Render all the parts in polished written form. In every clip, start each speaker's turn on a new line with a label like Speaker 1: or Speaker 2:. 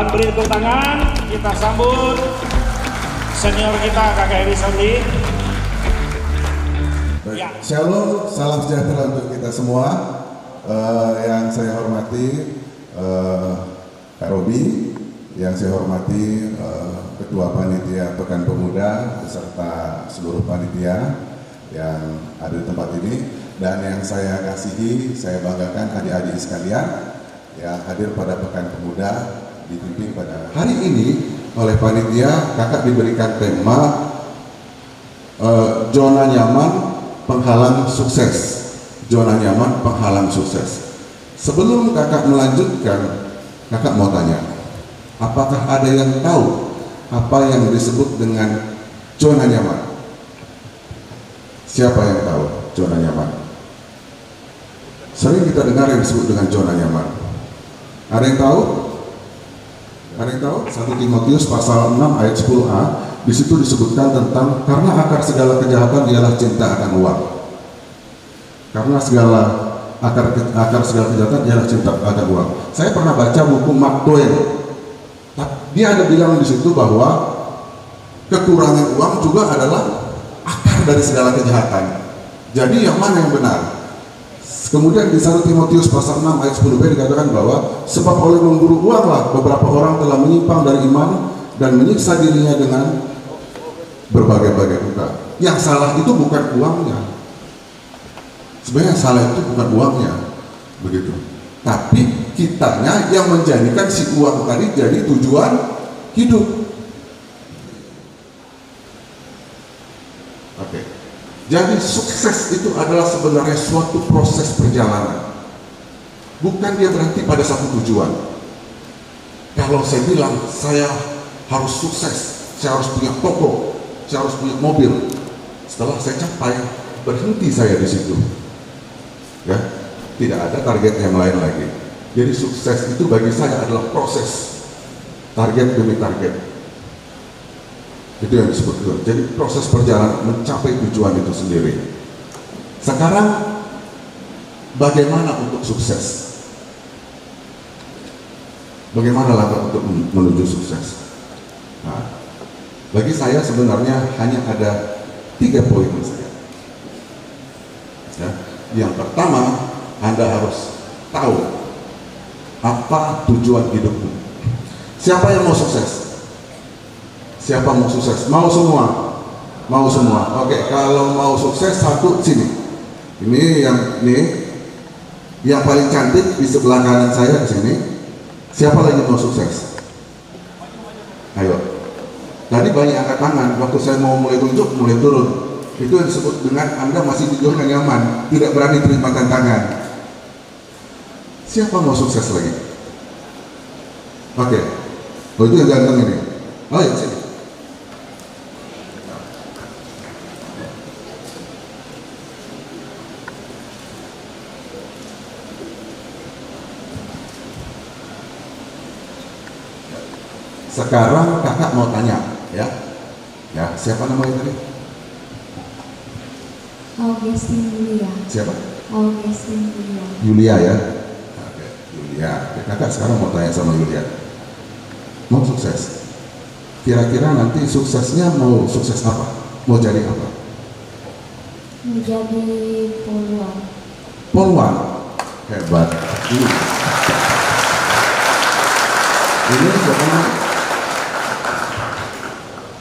Speaker 1: Mohon beri tepuk tangan, kita sambut senior kita Kakak Heri Sandi.
Speaker 2: Ya. Shalom, salam sejahtera untuk kita semua. Yang saya hormati Kak Robi, yang saya hormati Ketua Panitia Pekan Pemuda beserta seluruh panitia yang ada di tempat ini, dan yang saya kasihi, saya banggakan adik-adik sekalian yang hadir pada Pekan Pemuda dipimpin pada hari ini oleh panitia. Kakak diberikan tema zona nyaman penghalang sukses. Zona nyaman penghalang sukses. Sebelum kakak melanjutkan, kakak mau tanya, apakah ada yang tahu apa yang disebut dengan zona nyaman? Siapa yang tahu zona nyaman? Sering kita dengar yang disebut dengan zona nyaman. Ada yang tahu? Ada yang tahu? 1 Timotius pasal 6 ayat 10a, di situ disebutkan tentang karena akar segala kejahatan ialah cinta akan uang. Karena akar segala kejahatan ialah cinta akan uang. Saya pernah baca buku Mark Twain. Dia ada bilang di situ bahwa kekurangan uang juga adalah akar dari segala kejahatan. Jadi yang mana yang benar? Kemudian di 1 Timotius pasal 6 ayat 10b dikatakan bahwa sebab oleh memburu uanglah beberapa orang telah menyimpang dari iman dan menyiksa dirinya dengan berbagai-bagai luka. Yang salah itu bukan uangnya. Sebenarnya yang salah itu bukan uangnya, begitu. Tapi kitanya yang menjadikan si uang tadi jadi tujuan hidup. Oke. Jadi sukses itu adalah sebenarnya suatu proses perjalanan. Bukan dia berhenti pada satu tujuan. Kalau saya bilang saya harus sukses, saya harus punya toko, saya harus punya mobil. Setelah saya capai, berhenti saya di situ. Ya, tidak ada target yang lain lagi. Jadi sukses itu bagi saya adalah proses, target demi target. Itu yang disebut itu. Jadi proses perjalanan mencapai tujuan itu sendiri. Sekarang bagaimana untuk sukses? Bagaimana langkah untuk menuju sukses? Nah, bagi saya sebenarnya hanya ada 3 poin saja. Ya. Yang pertama, Anda harus tahu apa tujuan hidupmu. Siapa yang mau sukses? Siapa mau sukses? Mau semua? Mau semua. Oke, kalau mau sukses satu sini. Ini yang paling cantik di sebelah kanan saya di sini. Siapa lagi mau sukses? Ayo. Tadi banyak angkat tangan. Waktu saya mau mulai tunjuk, mulai turun. Itu yang disebut dengan Anda masih di zona nyaman, tidak berani terima tantangan. Siapa mau sukses lagi? Oke. Oh, itu yang ganteng ini. Oh ya, sini. Sekarang kakak mau tanya, ya, siapa namanya tadi?
Speaker 3: Augustin Yulia.
Speaker 2: Siapa?
Speaker 3: Augustin Yulia.
Speaker 2: Yulia ya. Oke, Yulia. Kakak sekarang mau tanya sama Yulia. Mau sukses? Kira-kira nanti suksesnya mau sukses apa? Mau jadi apa?
Speaker 3: Menjadi poluan.
Speaker 2: Poluan. Hebat. Ini siapa?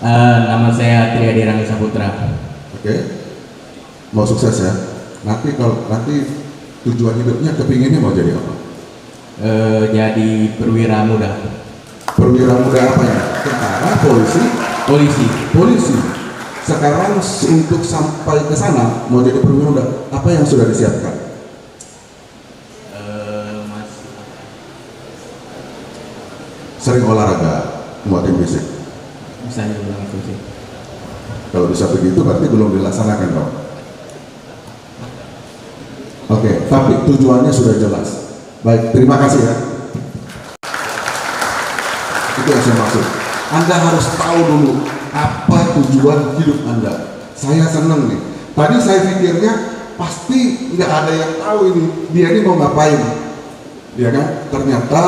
Speaker 4: Nama saya Triadi Rangga Saputra.
Speaker 2: Oke. Mau sukses ya? Nanti tujuan hidupnya kepinginnya mau jadi apa?
Speaker 4: Jadi perwira muda.
Speaker 2: Perwira muda apa ya? Tentara, polisi. Sekarang untuk sampai ke sana mau jadi perwira muda, apa yang sudah disiapkan? Sering olahraga, nguatin fisik.
Speaker 4: Bisa diulang itu sih.
Speaker 2: Kalau bisa begitu berarti belum dilaksanakan dong. Oke, tapi tujuannya sudah jelas. Baik, terima kasih ya. Itu yang saya maksud. Anda harus tahu dulu apa tujuan hidup Anda. Saya senang nih. Tadi saya pikirnya pasti nggak ada yang tahu ini. Dia ini mau ngapain? Ya kan? Ternyata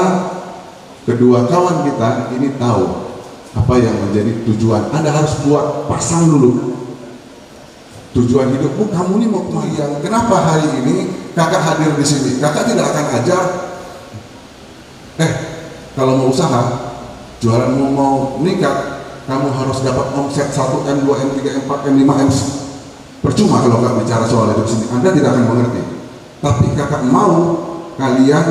Speaker 2: kedua kawan kita ini tahu apa yang menjadi tujuan. Anda harus buat pasang dulu tujuan hidupmu. Kamu ini mau kemana? Kenapa hari ini kakak hadir di sini? Kakak tidak akan ajar, kalau mau usaha, jualanmu mau meningkat, kamu harus dapat omset 1M, 2M, 3M, 4M, 5M. Percuma kalau kakak bicara soal itu di sini, Anda tidak akan mengerti. Tapi kakak mau kalian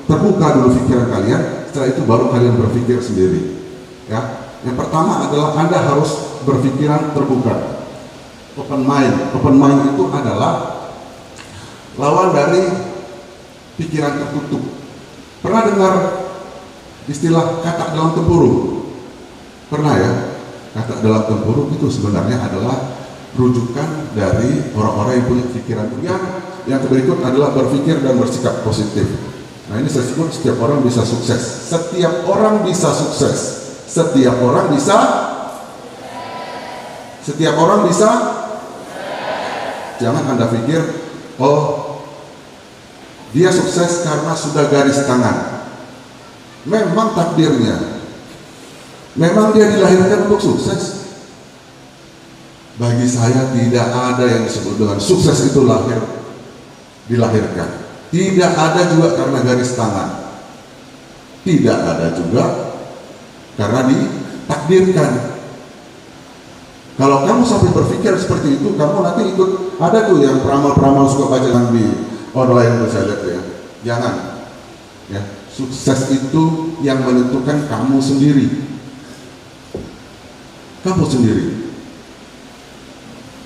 Speaker 2: terbuka dulu pikiran kalian, setelah itu baru kalian berpikir sendiri. Ya, yang pertama adalah Anda harus berpikiran terbuka. Open mind. Open mind itu adalah lawan dari pikiran tertutup. Pernah dengar istilah katak dalam tempurung? Pernah ya? Katak dalam tempurung itu sebenarnya adalah rujukan dari orang-orang yang punya pikiran. Yang berikut adalah berpikir dan bersikap positif. Nah, ini saya sebut setiap orang bisa sukses. Setiap orang bisa sukses. Setiap orang bisa. Setiap orang bisa. Jangan Anda pikir, oh, dia sukses karena sudah garis tangan. Memang takdirnya. Memang dia dilahirkan untuk sukses. Bagi saya tidak ada yang disebut dengan sukses itu dilahirkan. Tidak ada juga karena garis tangan. Tidak ada juga karena ditakdirkan. Kalau kamu sampai berpikir seperti itu, kamu nanti ikut, ada tuh yang peramal-peramal suka baca di online tuh saya lihat ya. Jangan. Ya, sukses itu yang menentukan kamu sendiri. Kamu sendiri.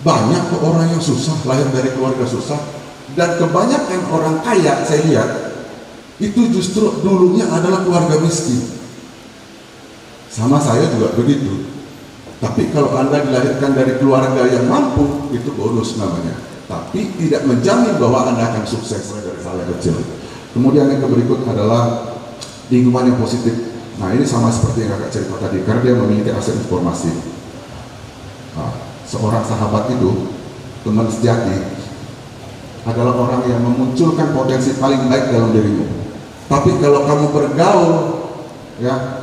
Speaker 2: Banyak kok orang yang susah, lahir dari keluarga susah, dan kebanyakan orang kaya saya lihat itu justru dulunya adalah keluarga miskin. Sama saya juga begitu. Tapi kalau Anda dilahirkan dari keluarga yang mampu, itu bonus namanya. Tapi tidak menjamin bahwa Anda akan sukses dari saya kecil. Kemudian yang berikut adalah lingkungan yang positif. Nah, ini sama seperti yang kakak cerita tadi, karena dia memiliki aset informasi. Nah, seorang sahabat itu, teman sejati, adalah orang yang memunculkan potensi paling baik dalam dirimu. Tapi kalau kamu bergaul ya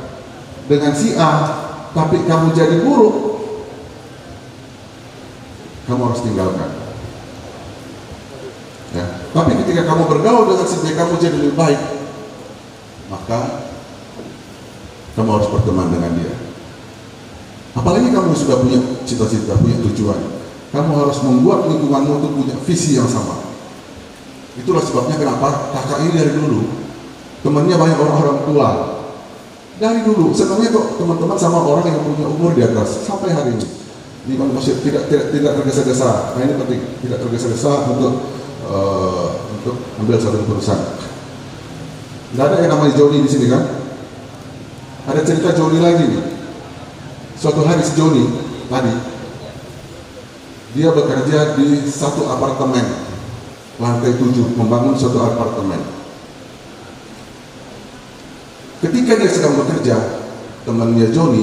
Speaker 2: dengan si A, tapi kamu jadi buruk, kamu harus tinggalkan. Ya. Tapi ketika kamu bergaul dengan si B, kamu jadi lebih baik, maka kamu harus berteman dengan dia. Apalagi kamu sudah punya cita-cita, punya tujuan, kamu harus membuat lingkunganmu untuk punya visi yang sama. Itulah sebabnya kenapa kakak ini dari dulu temannya banyak orang-orang tua. Dari dulu senangnya kok teman-teman sama orang yang punya umur di atas sampai hari ini. Di masih tidak tergesa-gesa. Nah, ini penting, tidak tergesa-gesa untuk ambil satu keputusan. Tidak ada yang namanya Joni di sini kan? Ada cerita Joni lagi nih. Suatu hari si Joni tadi dia bekerja di satu apartemen lantai 7, membangun suatu apartemen. Ketika dia sedang bekerja, temannya Joni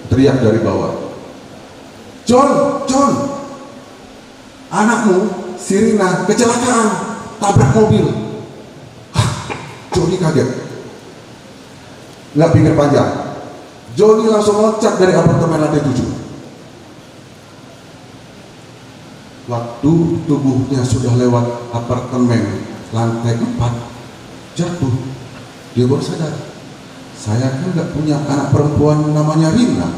Speaker 2: teriak dari bawah, John, anakmu Sirina kecelakaan, tabrak mobil. Joni kaget, nggak pikir panjang. Joni langsung loncat dari apartemen lantai 7. Waktu tubuhnya sudah lewat apartemen lantai 4, jatuh. Dia baru sadar, saya kan nggak punya anak perempuan namanya Rina.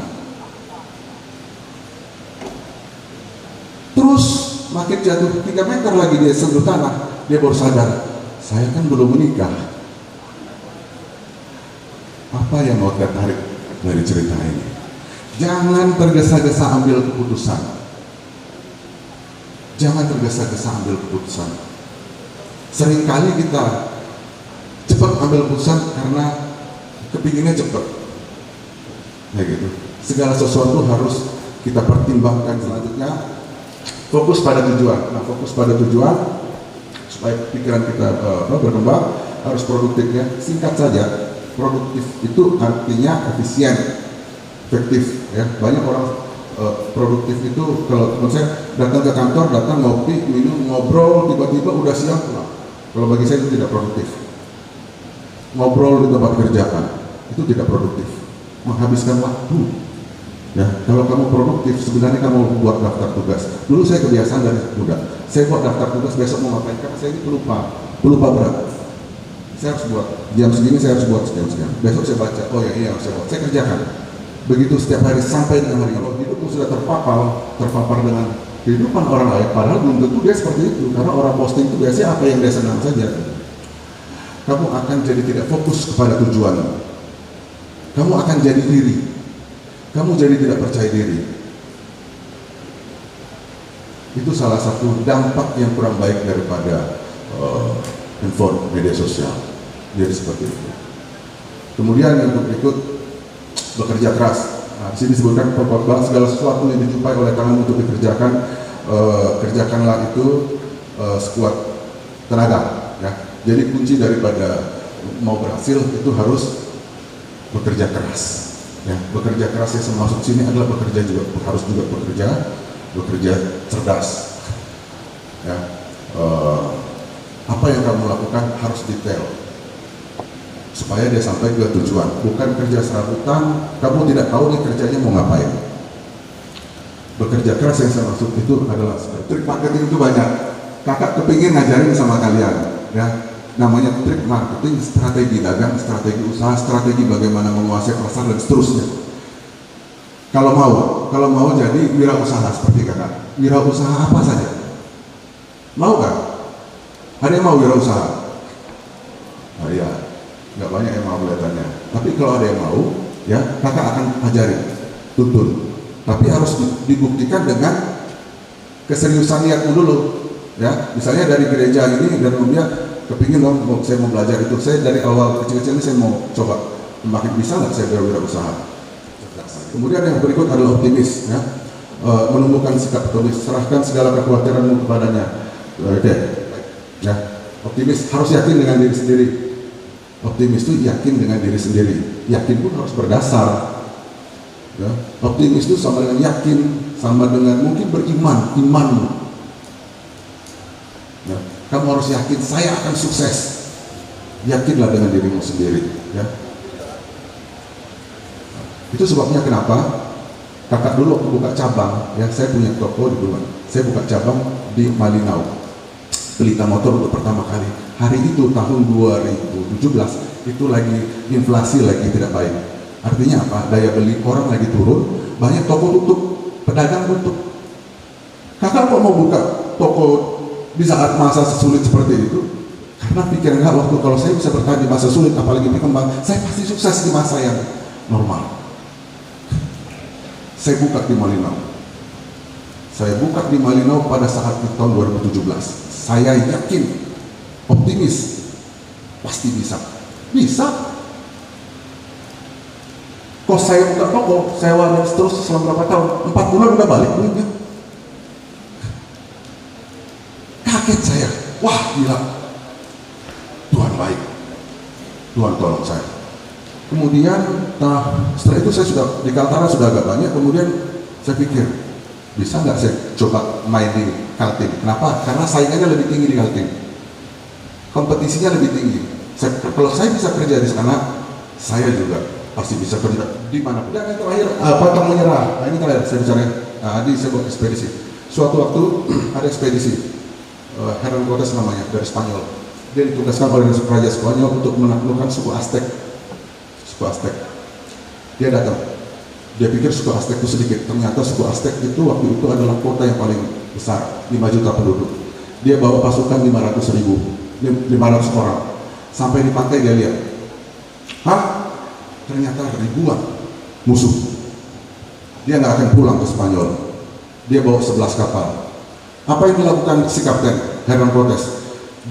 Speaker 2: Terus makin jatuh 3 meter lagi dia sentuh tanah, dia baru sadar, saya kan belum menikah. Apa yang mau kita tarik dari cerita ini? Jangan tergesa-gesa ambil keputusan. Jangan tergesa-gesa ambil keputusan. Seringkali kita cepat ambil keputusan karena kepinginnya cepat. Ya gitu. Segala sesuatu harus kita pertimbangkan. Selanjutnya fokus pada tujuan. Nah, fokus pada tujuan supaya pikiran kita berkembang harus produktif ya. Singkat saja, produktif itu artinya efisien, efektif ya. Banyak orang produktif itu kalau teman saya datang ke kantor, datang ngopi, minum, ngobrol, tiba-tiba udah siang pulang. Kalau bagi saya itu tidak produktif. Ngobrol di tempat kerjaan, itu tidak produktif, menghabiskan waktu. Ya, kalau kamu produktif, sebenarnya kamu buat daftar tugas. Dulu saya kebiasaan dari muda, saya buat daftar tugas besok mau ngapain, karena saya ini pelupa berat. Saya harus buat jam segini, saya harus buat sekian. Besok saya baca, oh ya iya harus saya buat, saya kerjakan. Begitu setiap hari sampai dengan hari ini. Hidupmu sudah terpapar dengan kehidupan orang lain, padahal belum tentu dia seperti itu, karena orang posting itu biasanya apa yang dia senang saja. Kamu akan jadi tidak fokus kepada tujuan. Kamu akan jadi diri. Kamu jadi tidak percaya diri. Itu salah satu dampak yang kurang baik daripada handphone, media sosial. Jadi seperti itu. Kemudian yang berikut, bekerja keras. Nah, di sini disebutkan segala sesuatu yang dijumpai oleh tangan untuk dikerjakan, kerjakanlah itu sekuat tenaga. Ya. Jadi kunci daripada mau berhasil itu harus bekerja keras. Ya, bekerja keras yang masuk sini adalah harus juga bekerja cerdas. Ya, apa yang kamu lakukan harus detail supaya dia sampai ke tujuan. Bukan kerja serabutan, kamu tidak tahu nih kerjanya mau ngapain. Bekerja keras yang saya maksud itu adalah trik marketing itu banyak. Kakak kepingin ngajarin sama kalian, ya. Namanya trik marketing, strategi dagang, strategi usaha, strategi bagaimana menguasai pasar dan seterusnya. Kalau mau jadi wirausaha seperti kakak, wirausaha apa saja? Mau kan? Ada yang mau wirausaha? Oh iya, nggak banyak yang mau kelihatannya. Tapi kalau ada yang mau, ya kakak akan ajarin, tuntun. Tapi harus dibuktikan dengan keseriusan niatmu dulu. Ya, misalnya dari gereja ini dan dia kepingin dong, saya mau belajar itu. Saya dari awal kecil-kecil ini saya mau coba makin bisa nggak saya berwirausaha. Kemudian yang berikut adalah optimis, ya. Menumbuhkan sikap optimis, serahkan segala kekhawatiranmu kepadanya. Oke, ya. Optimis harus yakin dengan diri sendiri. Optimis itu yakin dengan diri sendiri. Yakin pun harus berdasar. Ya. Optimis itu sama dengan yakin, sama dengan mungkin beriman, imanmu. Ya. Kamu harus yakin, saya akan sukses. Yakinlah dengan dirimu sendiri. Ya. Itu sebabnya kenapa kakak dulu waktu buka cabang, ya saya punya toko di Bulan. Saya buka cabang di Malinau, Pelita Motor untuk pertama kali. Hari itu tahun 2017 itu lagi inflasi lagi tidak baik. Artinya apa? Daya beli orang lagi turun, banyak toko tutup, pedagang tutup. Kakak kok mau buka toko di saat masa sulit seperti itu? Karena pikiran waktu kalau saya bisa bertahan di masa sulit, apalagi berkembang, saya pasti sukses di masa yang normal. Saya buka di Malinau. Saya buka di Malinau pada saat tahun 2017. Saya yakin, optimis, pasti bisa. Bisa. Kok saya buka toko, saya warnet terus selama berapa tahun? 4 bulan udah balik duitnya. Kaget saya. Wah gila. Tuhan baik. Tuhan tolong saya. Kemudian, setelah itu saya sudah di Kaltara sudah agak banyak. Kemudian saya pikir, bisa nggak saya coba main di Kaltim? Kenapa? Karena saingannya lebih tinggi di Kaltim. Kompetisinya lebih tinggi. Kalau saya bisa kerja di sana, saya juga pasti bisa kerja di mana. Dan yang terakhir, pantang menyerah. Nah ini terakhir saya bicara. Di sebuah ekspedisi. Suatu waktu ada ekspedisi, Hernán Cortés namanya, dari Spanyol. Dia ditugaskan oleh Raja Spanyol untuk menaklukkan suku Aztec. Aztec. Dia datang. Dia pikir suku Aztec itu sedikit. Ternyata suku Aztec itu waktu itu adalah kota yang paling besar, 5 juta penduduk. Dia bawa pasukan 500 orang. Sampai di pantai dia lihat. Hah? Ternyata ribuan musuh. Dia nggak akan pulang ke Spanyol. Dia bawa 11 kapal. Apa yang dilakukan si kapten Hernán Cortés?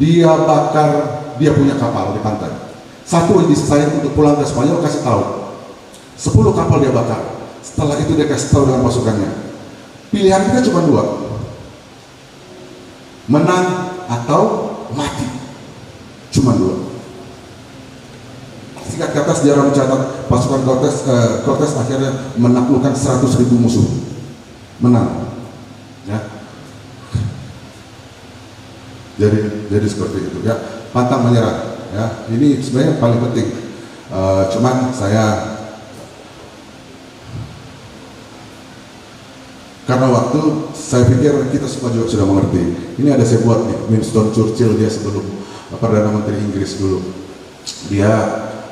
Speaker 2: Dia bakar, dia punya kapal di pantai. Satu yang disayang untuk pulang ke Spanyol kasih tahu 10 kapal dia bakar. Setelah itu dia kasih tahu dengan pasukannya, pilihan kita cuma 2, menang atau mati, cuma 2. Singkat kata sejarah mencatat pasukan Cortés akhirnya menaklukkan 100.000 musuh, menang. Ya. Jadi seperti itu ya, pantang menyerah. Ya, ini sebenarnya yang paling penting. Cuman saya karena waktu, saya pikir kita semua juga sudah mengerti. Ini ada saya buat nih, Winston Churchill, dia sebelum Perdana Menteri Inggris dulu. Dia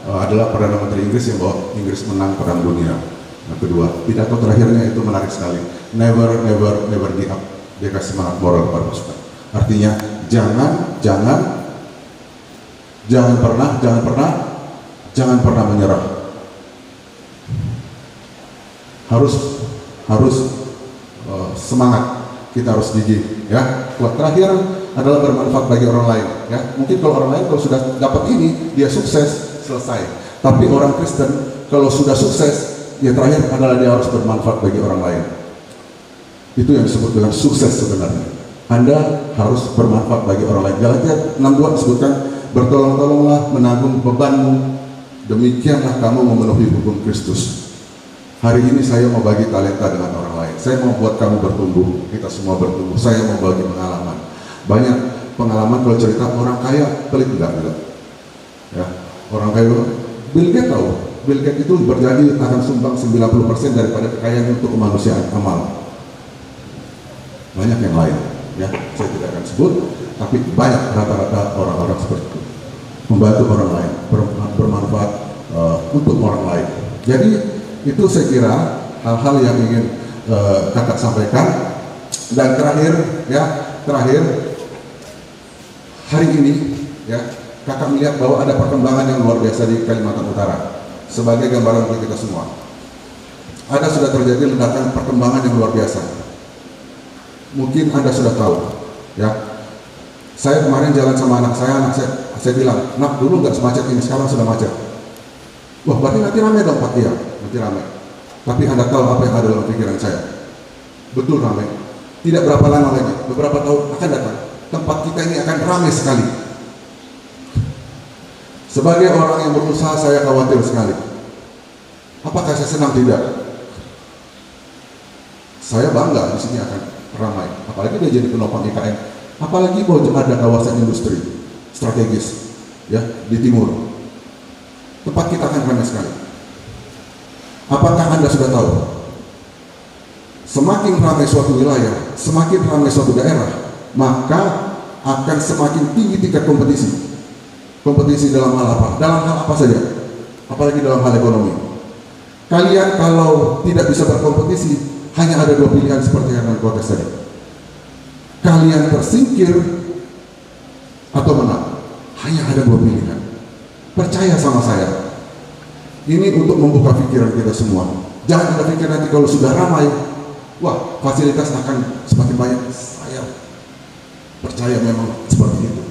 Speaker 2: adalah Perdana Menteri Inggris yang bawa Inggris menang Perang Dunia kedua. Pidato terakhirnya itu menarik sekali. Never, never, never give up. Dia kasih semangat moral kepada pasukan. Artinya, jangan pernah menyerah. Harus semangat, kita harus gigih, ya. Terakhir adalah bermanfaat bagi orang lain, ya. Mungkin kalau orang lain kalau sudah dapat ini, dia sukses, selesai. Tapi orang Kristen kalau sudah sukses, ya terakhir adalah dia harus bermanfaat bagi orang lain. Itu yang disebut dengan sukses sebenarnya. Anda harus bermanfaat bagi orang lain. Galatia 6:2 disebutkan, bertolong-tolonglah menanggung bebanmu, demikianlah kamu memenuhi hukum Kristus. Hari ini saya mau bagi talenta dengan orang lain. Saya mau buat kamu bertumbuh, kita semua bertumbuh. Saya mau bagi pengalaman. Banyak pengalaman kalau cerita orang kaya, pelit enggak? Ya, orang kaya, Bill Gates tahu. Bill Gates itu berjanji akan sumbang 90% daripada kekayaannya untuk kemanusiaan, amal. Banyak yang lain, ya. Saya tidak akan sebut, tapi banyak rata-rata orang-orang seperti itu. Membantu orang lain, bermanfaat untuk orang lain. Jadi itu saya kira hal-hal yang ingin kakak sampaikan. Dan terakhir hari ini, ya, kakak melihat bahwa ada perkembangan yang luar biasa di Kalimantan Utara. Sebagai gambaran untuk kita semua, ada sudah terjadi ledakan perkembangan yang luar biasa. Mungkin Anda sudah tahu, ya. Saya kemarin jalan sama anak saya bilang, nak, dulu nggak semacet ini, sekarang sudah macet. Wah, berarti nanti ramai dong Pak? Iya, nanti ramai. Tapi Anda tahu apa yang ada dalam pikiran saya? Betul ramai. Tidak berapa lama lagi, beberapa tahun akan datang, tempat kita ini akan ramai sekali. Sebagai orang yang berusaha, saya khawatir sekali. Apakah saya senang? Tidak. Saya bangga di sini akan ramai. Apalagi dia jadi penopang IKN. Apalagi bahwa ada kawasan industri strategis, ya, di timur. Tempat kita akan ramai sekali. Apakah Anda sudah tahu? Semakin ramai suatu wilayah, semakin ramai suatu daerah, maka akan semakin tinggi tingkat kompetisi. Kompetisi dalam hal apa? Dalam hal apa saja? Apalagi dalam hal ekonomi. Kalian kalau tidak bisa berkompetisi, hanya ada dua pilihan seperti yang Anda konteks tadi. Kalian tersingkir atau menang. Hanya ada dua pilihan. Percaya sama saya. Ini untuk membuka pikiran kita semua. Jangan ada pikir nanti kalau sudah ramai, wah, fasilitas akan semakin banyak. Saya percaya memang seperti itu.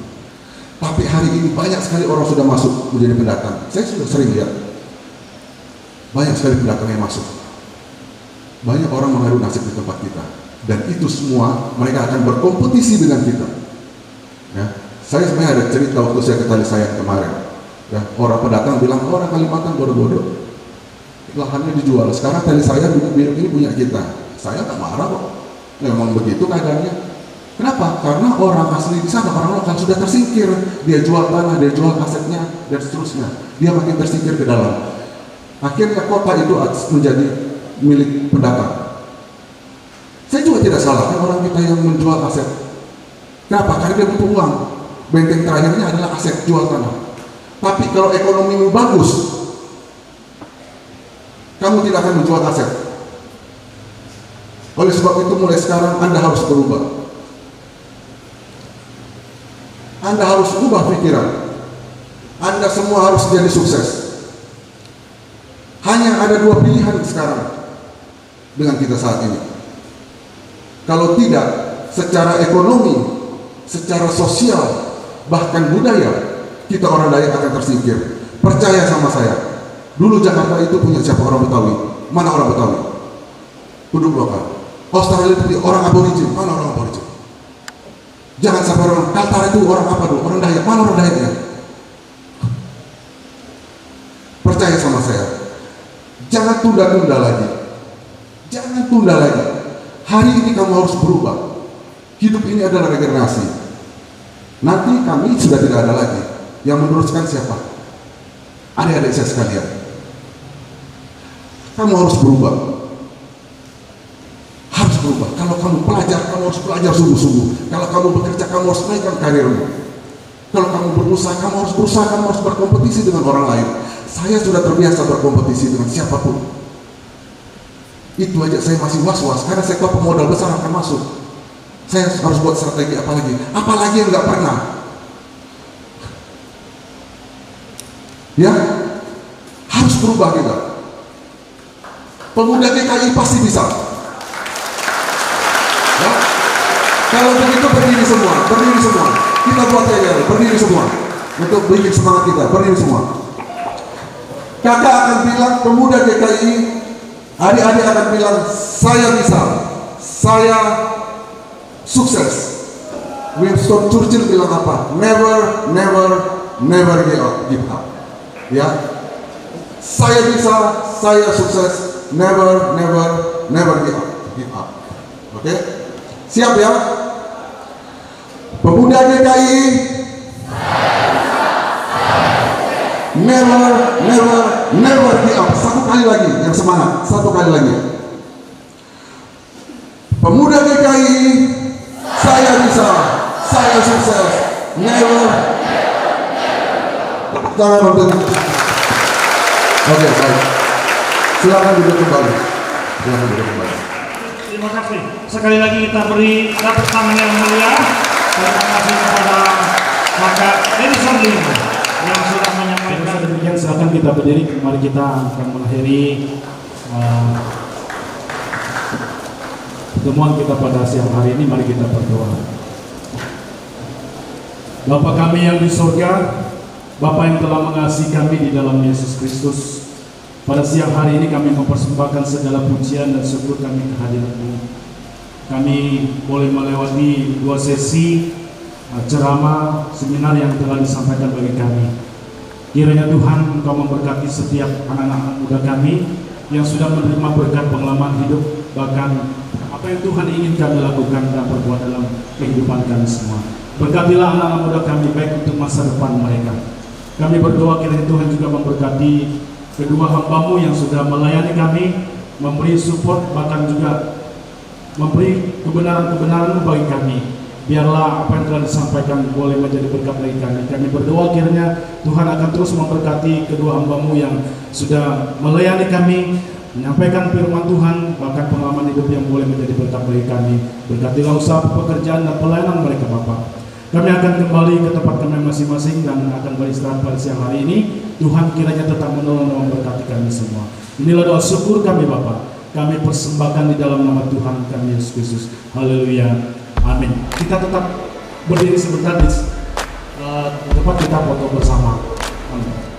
Speaker 2: Tapi hari ini banyak sekali orang sudah masuk menjadi pendatang. Saya sudah sering lihat. Banyak sekali pendatang yang masuk. Banyak orang mengadu nasib di tempat kita. Dan itu semua mereka akan berkompetisi dengan kita. Ya. Saya sebenarnya ada cerita waktu saya ke Tali Sayang kemarin. Ya, orang pendatang bilang, orang Kalimantan bodoh-bodoh. Lahannya dijual. Sekarang Tali Sayang bilang ini punya kita. Saya tak marah kok. Memang begitu keadaannya. Kenapa? Karena orang asli di sana, orang lokal sudah tersingkir. Dia jual tanah, dia jual asetnya, dan seterusnya. Dia makin tersingkir ke dalam. Akhirnya kota itu menjadi milik pendatang. Saya juga tidak salahkan orang kita yang menjual aset. Kenapa? Karena dia butuh uang. Benteng terakhirnya adalah aset, jual tanah. Tapi kalau ekonomimu bagus, kamu tidak akan menjual aset. Oleh sebab itu mulai sekarang Anda harus berubah. Anda harus ubah pikiran. Anda semua harus jadi sukses. Hanya ada dua pilihan sekarang dengan kita saat ini. Kalau tidak, secara ekonomi, secara sosial, bahkan budaya, kita orang Dayak akan tersingkir. Percaya sama saya. Dulu Jakarta itu punya siapa? Orang Betawi. Mana orang Betawi? Penduduk lokal. Australia itu punya orang aborigin. Mana orang aborigin? Jangan sampai orang Kaltara itu orang apa dulu? Orang Dayak. Mana orang Dayaknya? Percaya sama saya. Jangan tunda-tunda lagi. Jangan tunda lagi. Hari ini kamu harus berubah. Hidup ini adalah regenerasi. Nanti kami sudah tidak ada lagi. Yang meneruskan siapa? Adik-adik saya sekalian, kamu harus berubah. Harus berubah. Kalau kamu pelajar, kamu harus belajar sungguh-sungguh. Kalau kamu bekerja, kamu harus naikkan karirmu. Kalau kamu berusaha, kamu harus berusaha, kamu harus berkompetisi dengan orang lain. Saya sudah terbiasa berkompetisi dengan siapapun. Itu aja saya masih was-was, karena saya tahu pemodal besar akan masuk. Saya harus buat strategi apalagi yang nggak pernah. Ya, harus berubah kita. Pemuda DKI pasti bisa. Ya? Kalau begitu berdiri semua. Kita buat aja, berdiri semua. Untuk bikin semangat kita, berdiri semua. Kakak akan bilang, pemuda DKI, adik-adik akan bilang, saya bisa, saya sukses. Winston Churchill bilang apa? Never give up. Ya, saya bisa, saya sukses, never give up. Oke? Siap ya? Pemuda DKI, never give up. Satu kali lagi, yang semangat. Satu kali lagi. Pemuda DKI, saya bisa, saya sukses, never. Tangan untuk. Oke, baik. Silakan duduk kembali.
Speaker 1: Terima kasih. Sekali lagi kita beri tepuk tangan yang mulia. Terima kasih kepada Kakak Edison Lim yang sudah menyampaikan.
Speaker 5: Demikian silakan kita berdiri. Mari kita akan mengakhiri pertemuan kita pada siang hari ini. Mari kita berdoa. Bapa kami yang di surga, Bapa yang telah mengasihi kami di dalam Yesus Kristus, pada siang hari ini kami mempersembahkan segala pujian dan syukur kami kehadirat-Mu. Kami boleh melewati 2 sesi ceramah seminar yang telah disampaikan bagi kami. Kiranya Tuhan Engkau memberkati setiap anak-anak muda kami yang sudah menerima berkat pengalaman hidup, bahkan apa yang Tuhan ingin kami lakukan dan perbuat dalam kehidupan kami semua. Berkatilah anak-anak muda kami baik untuk masa depan mereka. Kami berdoa kiranya Tuhan juga memberkati kedua hamba-Mu yang sudah melayani kami, memberi support, bahkan juga memberi kebenaran-kebenaran-Mu bagi kami. Biarlah apa yang telah disampaikan boleh menjadi berkat bagi kami. Kami berdoa kiranya Tuhan akan terus memberkati kedua hamba-Mu yang sudah melayani kami, menyampaikan firman Tuhan, bahkan pengalaman hidup yang boleh menjadi berkat bagi kami. Berkatilah usaha pekerjaan dan pelayanan mereka, Bapak. Kami akan kembali ke tempat kami masing-masing dan akan beristirahat pada siang hari ini. Tuhan kiranya tetap menolong dan memberkati kami semua. Inilah doa syukur kami, Bapa. Kami persembahkan di dalam nama Tuhan kami Yesus Kristus. Haleluya. Amin. Kita tetap berdiri sebentar di tempat kita foto bersama. Amin.